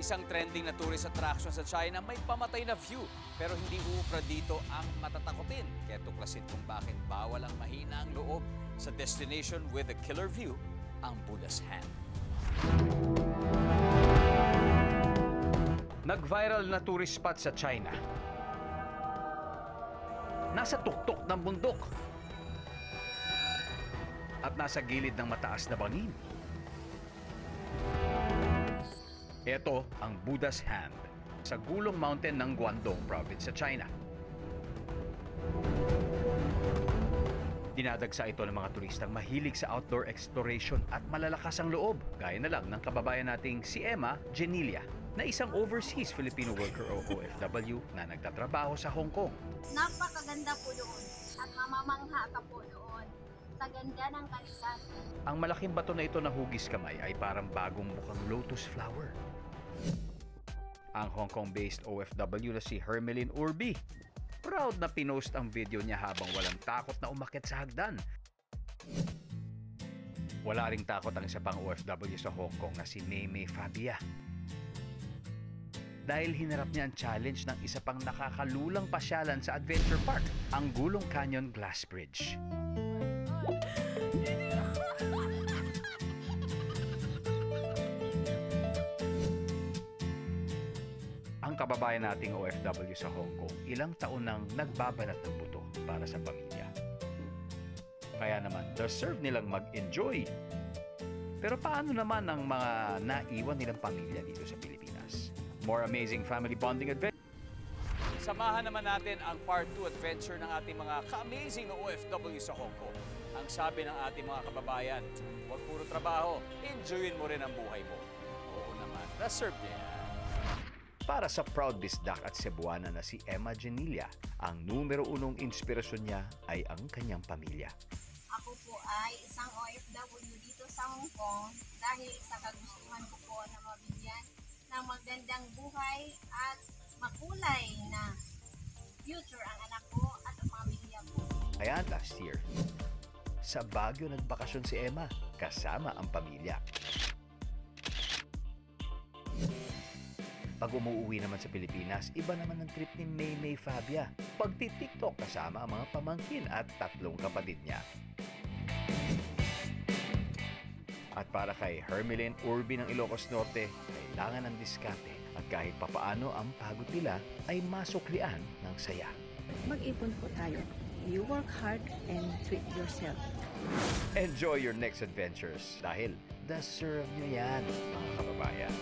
isang trending na tourist attraction sa China, may pamatay na view. Pero hindi uupra dito ang matatakotin. Kaya tuklasin kung bakit bawal ang mahina ang loob sa destination with a killer view, ang Buddha's Hand. Nag-viral na tourist spot sa China. Nasa tuktok ng bundok. At nasa gilid ng mataas na bangin. Ito ang Buddha's Hand sa Gulong Mountain ng Guangdong Province sa China. Dinadagsa ito ng mga turistang mahilig sa outdoor exploration at malalakas ang loob, gaya na lang ng kababayan nating si Emma Genilia, na isang overseas Filipino worker o OFW na nagtatrabaho sa Hong Kong. Napakaganda po doon at mamamangha ka po doon sa ganda ng kalidad. Ang malaking bato na ito na hugis kamay ay parang bagong mukhang lotus flower. Ang Hong Kong-based OFW na si Hermeline Urbi, proud na pinost ang video niya habang walang takot na umakyat sa hagdan. Wala ring takot ang isa pang OFW sa Hong Kong na si Maymay Fabia. Dahil hinarap niya ang challenge ng isa pang nakakalulang pasyalan sa Adventure Park, ang Gulong Canyon Glass Bridge. Ang kababayan nating OFW sa Hong Kong, ilang taon nang nagbabanat ng buto para sa pamilya. Kaya naman, deserve nilang mag-enjoy. Pero paano naman ang mga naiwan nilang pamilya dito sa Pilipinas? More amazing family bonding adventure. Samahan naman natin ang part 2 adventure ng ating mga ka-amazing na OFW sa Hong Kong. Ang sabi ng ating mga kababayan, huwag puro trabaho, enjoyin mo rin ang buhay mo. Oo naman, deserve niya. Para sa proud bisdak at Cebuana na si Emma Genilia, ang numero unong inspirasyon niya ay ang kanyang pamilya. Ako po ay isang OFW dito sa Hong Kong dahil sa kagustuhan ko po na mabigyan ng magandang buhay at makulay na future ang anak ko at ang pamilya ko. Kaya last year, sa Baguio nagbakasyon si Emma kasama ang pamilya. Pag umuwi naman sa Pilipinas, iba naman ang trip ni Maymay Fabia. Pagti-TikTok kasama ang mga pamangkin at 3 kapatid niya. At para kay Hermeline Urbi ng Ilocos Norte, kailangan ng diskarte at kahit papaano ang pagod nila ay masuklian ng saya. Mag-ipon po tayo. You work hard and treat yourself. Enjoy your next adventures dahil deserve nyo yan, mga kababayan.